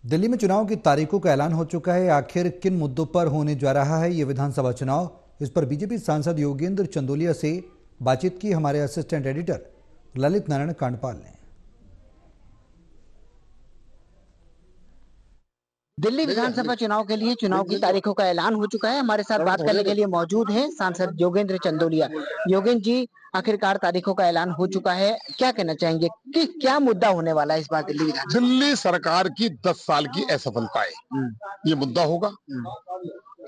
दिल्ली में चुनाव की तारीखों का ऐलान हो चुका है। आखिर किन मुद्दों पर होने जा रहा है ये विधानसभा चुनाव, इस पर बीजेपी सांसद योगेंद्र चंदोलिया से बातचीत की हमारे असिस्टेंट एडिटर ललित नारायण कांडपाल ने। दिल्ली विधानसभा चुनाव के लिए चुनाव की तारीखों का ऐलान हो चुका है। हमारे साथ बात करने के लिए मौजूद हैं सांसद योगेंद्र चंदोलिया। योगेंद्र जी, आखिरकार तारीखों का ऐलान हो चुका है, क्या कहना चाहेंगे कि क्या मुद्दा होने वाला है इस बार दिल्ली विधानसभा? दिल्ली सरकार की 10 साल की असफलताएं, ये मुद्दा होगा।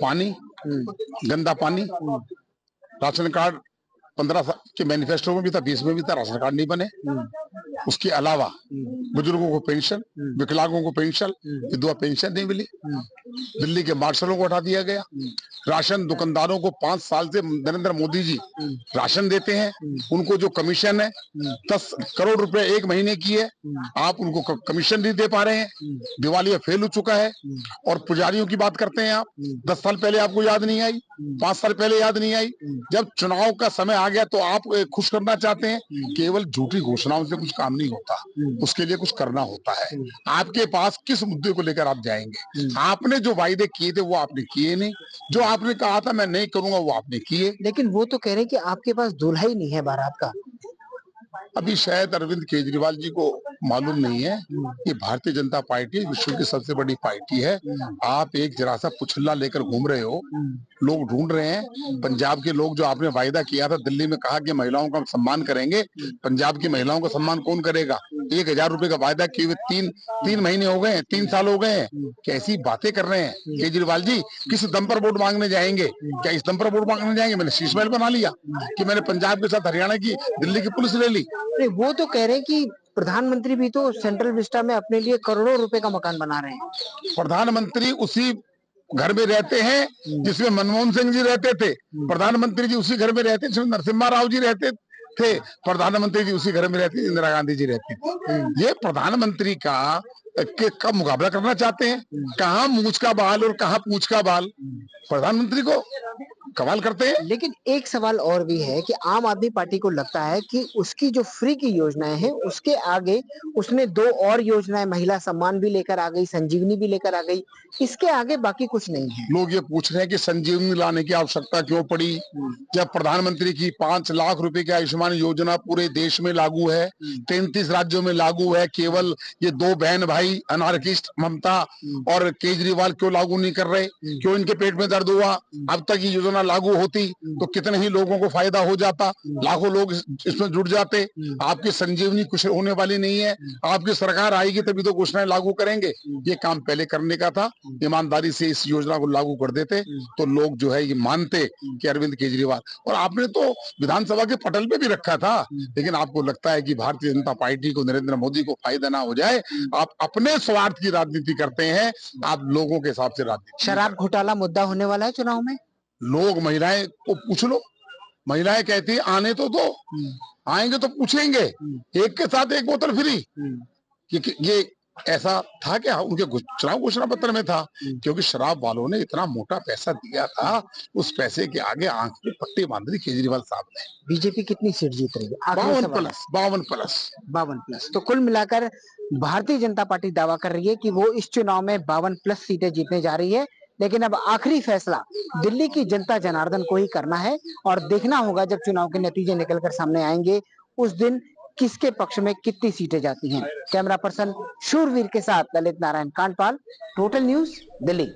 पानी, गंदा पानी, राशन कार्ड 15 के मैनिफेस्टो में भी था, 20 में भी था, राशन कार्ड नहीं बने। उसके अलावा बुजुर्गों को पेंशन, विकलांगों को पेंशन, विधवा पेंशन नहीं मिली। दिल्ली के मार्शलों को हटा दिया गया। राशन दुकानदारों को 5 साल से नरेंद्र मोदी जी राशन देते हैं, उनको जो कमीशन है 10 करोड़ रुपए एक महीने की है, आप उनको कमीशन नहीं दे पा रहे हैं। दिवालिया फेल हो चुका है। और पुजारियों की बात करते हैं आप, 10 साल पहले आपको याद नहीं आई, 5 साल पहले याद नहीं आई। जब चुनाव का समय आ गया तो आप खुश करना चाहते हैं। केवल झूठी घोषणाओं से कुछ काम नहीं होता, उसके लिए कुछ करना होता है। आपके पास किस मुद्दे को लेकर आप जाएंगे? आपने जो वायदे किए थे वो आपने किए नहीं, जो आपने कहा था मैं नहीं करूंगा वो आपने किए। लेकिन वो तो कह रहे हैं कि आपके पास दूल्हा ही नहीं है बारात का। अभी शायद अरविंद केजरीवाल जी को मालूम नहीं है, ये भारतीय जनता पार्टी विश्व की सबसे बड़ी पार्टी है। आप एक जरा सा पुछल्ला लेकर घूम रहे हो, लोग ढूंढ रहे हैं। पंजाब के लोग, जो आपने वायदा किया था दिल्ली में, कहा कि महिलाओं का सम्मान करेंगे, पंजाब की महिलाओं का सम्मान कौन करेगा? 1000 रुपए का वायदा किए हुए तीन महीने हो गए, 3 साल हो गए हैं। कैसी बातें कर रहे हैं केजरीवाल जी? किस दम पर वोट मांगने जाएंगे? क्या इस दम पर वोट मांगने जाएंगे? मैंने शीश महल बना लिया कि मैंने पंजाब के साथ हरियाणा की, दिल्ली की पुलिस ले ली। अरे वो तो कह रहे हैं कि प्रधानमंत्री भी तो सेंट्रल विस्टा में अपने लिए करोड़ों रुपए का मकान बना रहे हैं। प्रधानमंत्री उसी घर में रहते हैं जिसमें मनमोहन सिंह जी रहते थे। प्रधानमंत्री जी उसी घर में रहते जिसमें नरसिम्हा राव जी रहते थे। प्रधानमंत्री जी उसी घर में रहते, इंदिरा गांधी जी रहती थी। ये प्रधानमंत्री का मुकाबला करना चाहते हैं? कहाँ मूंछ का बाल और कहाँ पूंछ का बाल, प्रधानमंत्री को कमाल करते हैं। लेकिन एक सवाल और भी है कि आम आदमी पार्टी को लगता है कि उसकी जो फ्री की योजनाएं हैं उसके आगे उसने 2 और योजनाएं, महिला सम्मान भी लेकर आ गई, संजीवनी भी लेकर आ गई, इसके आगे बाकी कुछ नहीं है। लोग ये पूछ रहे हैं कि संजीवनी लाने की आवश्यकता क्यों पड़ी, जब प्रधानमंत्री की 5 लाख रुपए की आयुष्मान योजना पूरे देश में लागू है, 33 राज्यों में लागू है। केवल ये 2 बहन भाई अनार्किस्ट ममता और केजरीवाल क्यों लागू नहीं कर रहे? क्यों इनके पेट में दर्द हुआ? अब तक ये योजना लागू होती तो कितने ही लोगों को फायदा हो जाता, लाखों लोग इसमें जुड़ जाते। आपकी संजीवनी कुछ होने वाली नहीं है। आपकी सरकार आएगी तभी तो घोषणाएं लागू करेंगे। ये काम पहले करने का था, ईमानदारी से इस योजना को लागू कर देते तो लोग जो है ये मानते कि अरविंद केजरीवाल। और आपने तो विधानसभा के पटल पे भी रखा था। लेकिन आपको लगता है कि भारतीय जनता पार्टी को, नरेंद्र मोदी को फायदा ना हो जाए, आप अपने स्वार्थ की राजनीति करते हैं। आप लोगों के हिसाब से राजनीति। शराब घोटाला मुद्दा होने वाला है चुनाव में। लोग, महिलाएं को पूछ लो, महिलाएं कहती है आने तो दो, आएंगे तो पूछेंगे, एक के साथ एक बोतल फ्री। ये ऐसा था क्या उनके चुनाव घोषणा पत्र में था? क्योंकि शराब वालों ने इतना मोटा पैसा दिया था, उस पैसे के आगे आंख में पट्टी बांध दी केजरीवाल साहब ने। बीजेपी कितनी सीट जीत रही है? 52 प्लस। तो कुल मिलाकर भारतीय जनता पार्टी दावा कर रही है कि वो इस चुनाव में 52 प्लस सीटें जीतने जा रही है। लेकिन अब आखिरी फैसला दिल्ली की जनता जनार्दन को ही करना है और देखना होगा जब चुनाव के नतीजे निकलकर सामने आएंगे उस दिन किसके पक्ष में कितनी सीटें जाती हैं। कैमरा पर्सन शूरवीर के साथ ललित नारायण कांडपाल, टोटल न्यूज, दिल्ली।